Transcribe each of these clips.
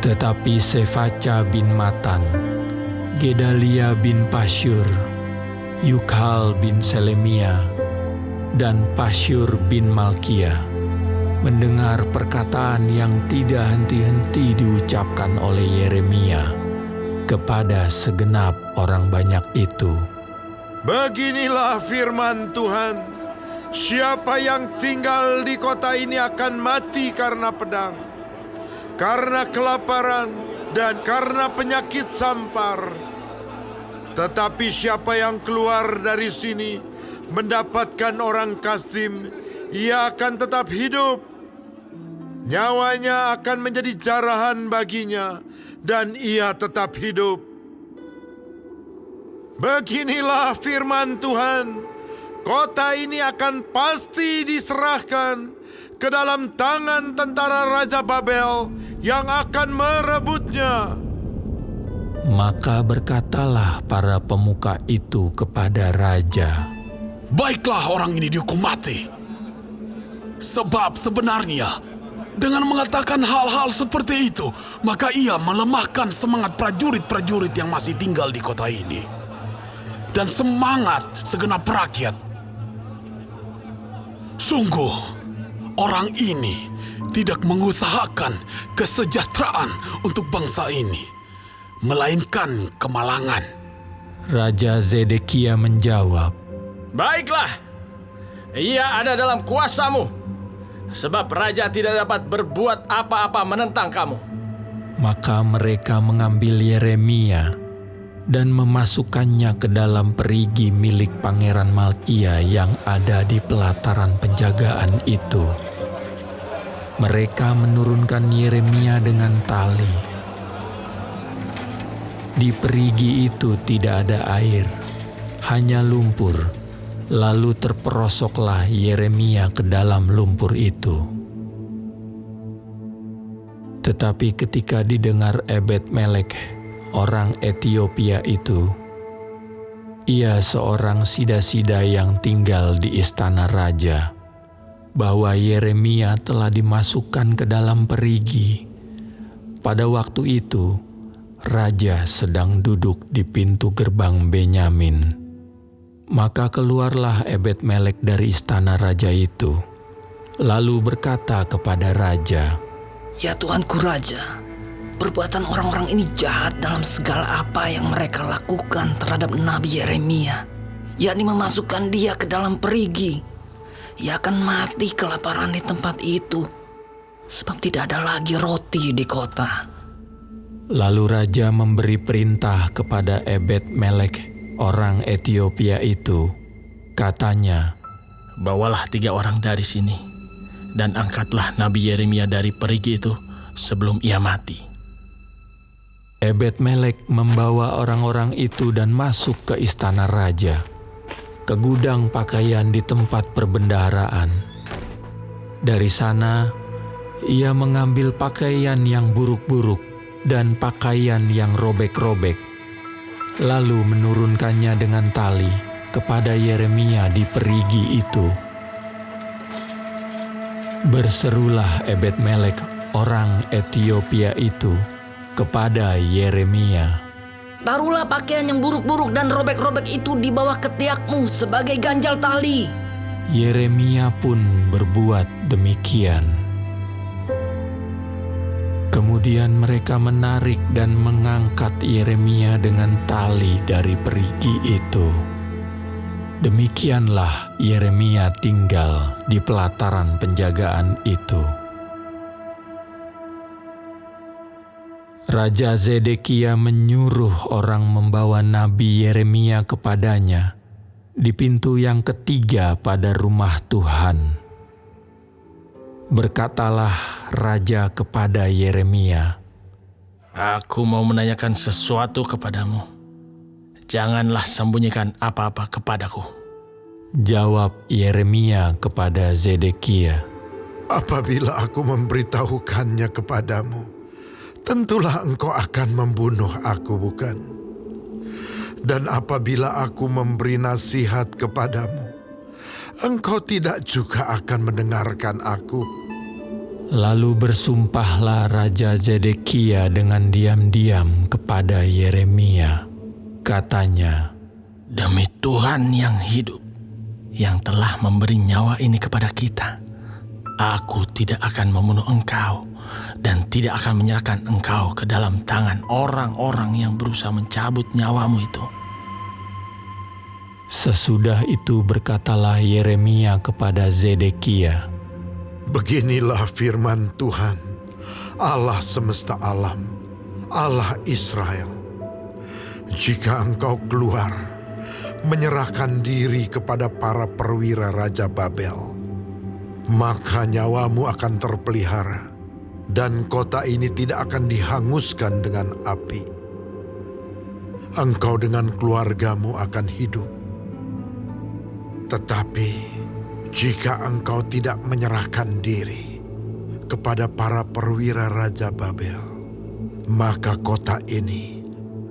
Tetapi Sefaca bin Matan, Gedalia bin Pasyur, Yukhal bin Selemia, dan Pasyur bin Malkia mendengar perkataan yang tidak henti-henti diucapkan oleh Yeremia kepada segenap orang banyak itu. Beginilah firman Tuhan, siapa yang tinggal di kota ini akan mati karena pedang, karena kelaparan, dan karena penyakit sampar. Tetapi siapa yang keluar dari sini mendapatkan orang Kasdim, ia akan tetap hidup. Nyawanya akan menjadi jarahan baginya, dan ia tetap hidup. Beginilah firman Tuhan, kota ini akan pasti diserahkan ke dalam tangan tentara Raja Babel yang akan merebutnya. Maka berkatalah para pemuka itu kepada raja, "Baiklah, orang ini dihukum mati. Sebab sebenarnya dengan mengatakan hal-hal seperti itu, maka ia melemahkan semangat prajurit-prajurit yang masih tinggal di kota ini, dan semangat segenap rakyat. Sungguh, orang ini tidak mengusahakan kesejahteraan untuk bangsa ini, melainkan kemalangan." Raja Zedekia menjawab, "Baiklah, ia ada dalam kuasamu, sebab raja tidak dapat berbuat apa-apa menentang kamu." Maka mereka mengambil Yeremia dan memasukkannya ke dalam perigi milik Pangeran Malkia yang ada di pelataran penjagaan itu. Mereka menurunkan Yeremia dengan tali. Di perigi itu tidak ada air, hanya lumpur. Lalu terperosoklah Yeremia ke dalam lumpur itu. Tetapi ketika didengar Ebed-Melek, orang Etiopia itu, ia seorang sida-sida yang tinggal di istana raja, bahwa Yeremia telah dimasukkan ke dalam perigi. Pada waktu itu, raja sedang duduk di pintu gerbang Benyamin. Maka keluarlah Ebed-Melek dari istana raja itu, lalu berkata kepada raja, "Ya Tuanku Raja, perbuatan orang-orang ini jahat dalam segala apa yang mereka lakukan terhadap Nabi Yeremia, yakni memasukkan dia ke dalam perigi. Ia akan mati kelaparan di tempat itu, sebab tidak ada lagi roti di kota." Lalu raja memberi perintah kepada Ebed-Melek, orang Etiopia itu. Katanya, "Bawalah 3 orang dari sini, dan angkatlah Nabi Yeremia dari perigi itu sebelum ia mati." Ebed-Melek membawa orang-orang itu dan masuk ke istana raja, ke gudang pakaian di tempat perbendaharaan. Dari sana, ia mengambil pakaian yang buruk-buruk dan pakaian yang robek-robek, lalu menurunkannya dengan tali kepada Yeremia di perigi itu. Berserulah Ebed-Melek, orang Etiopia itu, kepada Yeremia, "Taruhlah pakaian yang buruk-buruk dan robek-robek itu di bawah ketiakmu sebagai ganjal tali." Yeremia pun berbuat demikian. Kemudian mereka menarik dan mengangkat Yeremia dengan tali dari perigi itu. Demikianlah Yeremia tinggal di pelataran penjagaan itu. Raja Zedekia menyuruh orang membawa Nabi Yeremia kepadanya di pintu yang ketiga pada rumah Tuhan. Berkatalah raja kepada Yeremia, "Aku mau menanyakan sesuatu kepadamu. Janganlah sembunyikan apa-apa kepadaku." Jawab Yeremia kepada Zedekia, Apabila aku memberitahukannya kepadamu, tentulah engkau akan membunuh aku, bukan? Dan apabila aku memberi nasihat kepadamu, engkau tidak juga akan mendengarkan aku. Lalu bersumpahlah Raja Zedekia dengan diam-diam kepada Yeremia. Katanya, Demi Tuhan yang hidup, yang telah memberi nyawa ini kepada kita, aku tidak akan membunuh engkau dan tidak akan menyerahkan engkau ke dalam tangan orang-orang yang berusaha mencabut nyawamu itu. Sesudah itu berkatalah Yeremia kepada Zedekia, Beginilah firman Tuhan, Allah semesta alam, Allah Israel. Jika engkau keluar, menyerahkan diri kepada para perwira Raja Babel, maka nyawamu akan terpelihara, dan kota ini tidak akan dihanguskan dengan api. Engkau dengan keluargamu akan hidup. Tetapi jika engkau tidak menyerahkan diri kepada para perwira Raja Babel, maka kota ini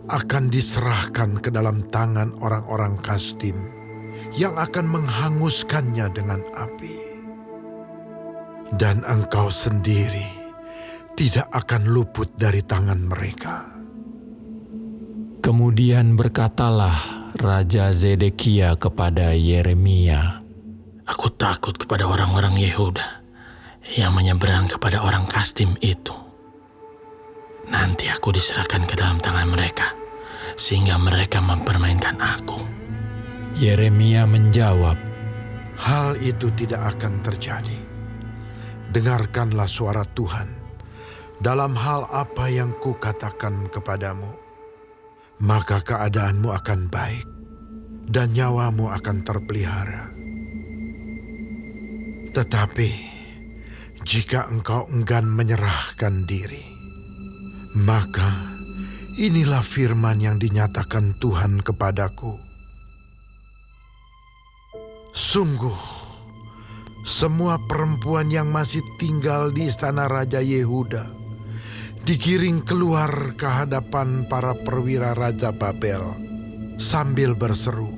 akan diserahkan ke dalam tangan orang-orang Kasdim yang akan menghanguskannya dengan api. Dan engkau sendiri tidak akan luput dari tangan mereka. Kemudian berkatalah Raja Zedekia kepada Yeremia, Aku takut kepada orang-orang Yehuda yang menyeberang kepada orang Kasdim itu. Nanti aku diserahkan ke dalam tangan mereka, sehingga mereka mempermainkan aku. Yeremia menjawab, Hal itu tidak akan terjadi. Dengarkanlah suara Tuhan dalam hal apa yang kukatakan kepadamu. Maka keadaanmu akan baik dan nyawamu akan terpelihara. Tetapi jika engkau enggan menyerahkan diri, maka inilah firman yang dinyatakan Tuhan kepadaku. Sungguh, semua perempuan yang masih tinggal di istana Raja Yehuda digiring keluar ke hadapan para perwira Raja Babel sambil berseru,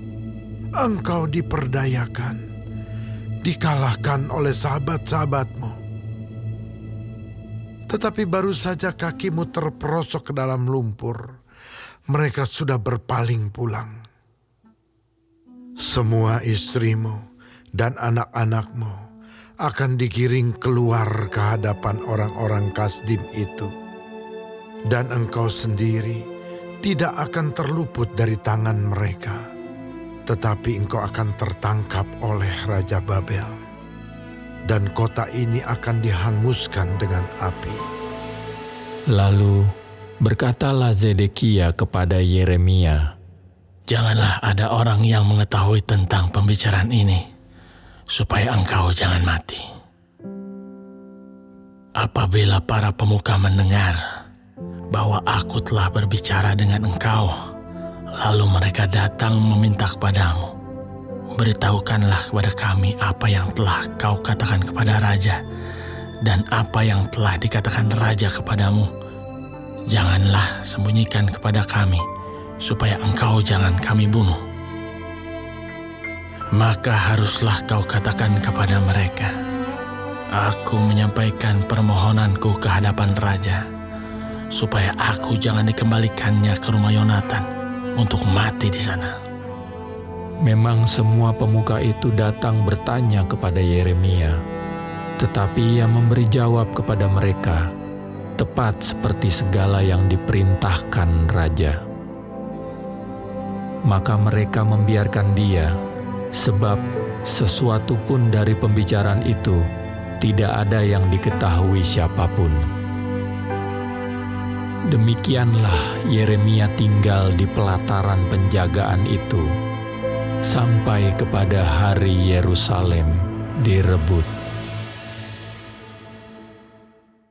Engkau diperdayakan, dikalahkan oleh sahabat-sahabatmu. Tetapi baru saja kakimu terperosok ke dalam lumpur, mereka sudah berpaling pulang. Semua istrimu dan anak-anakmu akan digiring keluar ke hadapan orang-orang Kasdim itu. Dan engkau sendiri tidak akan terluput dari tangan mereka, tetapi engkau akan tertangkap oleh Raja Babel, dan kota ini akan dihanguskan dengan api. Lalu berkatalah Zedekia kepada Yeremia, Janganlah ada orang yang mengetahui tentang pembicaraan ini, supaya engkau jangan mati. Apabila para pemuka mendengar bahwa aku telah berbicara dengan engkau, lalu mereka datang meminta kepadamu, beritahukanlah kepada kami apa yang telah kau katakan kepada raja, dan apa yang telah dikatakan raja kepadamu. Janganlah sembunyikan kepada kami, supaya engkau jangan kami bunuh. Maka haruslah kau katakan kepada mereka, Aku menyampaikan permohonanku ke hadapan raja, supaya aku jangan dikembalikannya ke rumah Yonatan untuk mati di sana. Memang semua pemuka itu datang bertanya kepada Yeremia, tetapi ia memberi jawab kepada mereka, tepat seperti segala yang diperintahkan raja. Maka mereka membiarkan dia, sebab sesuatu pun dari pembicaraan itu tidak ada yang diketahui siapapun. Demikianlah Yeremia tinggal di pelataran penjagaan itu sampai kepada hari Yerusalem direbut.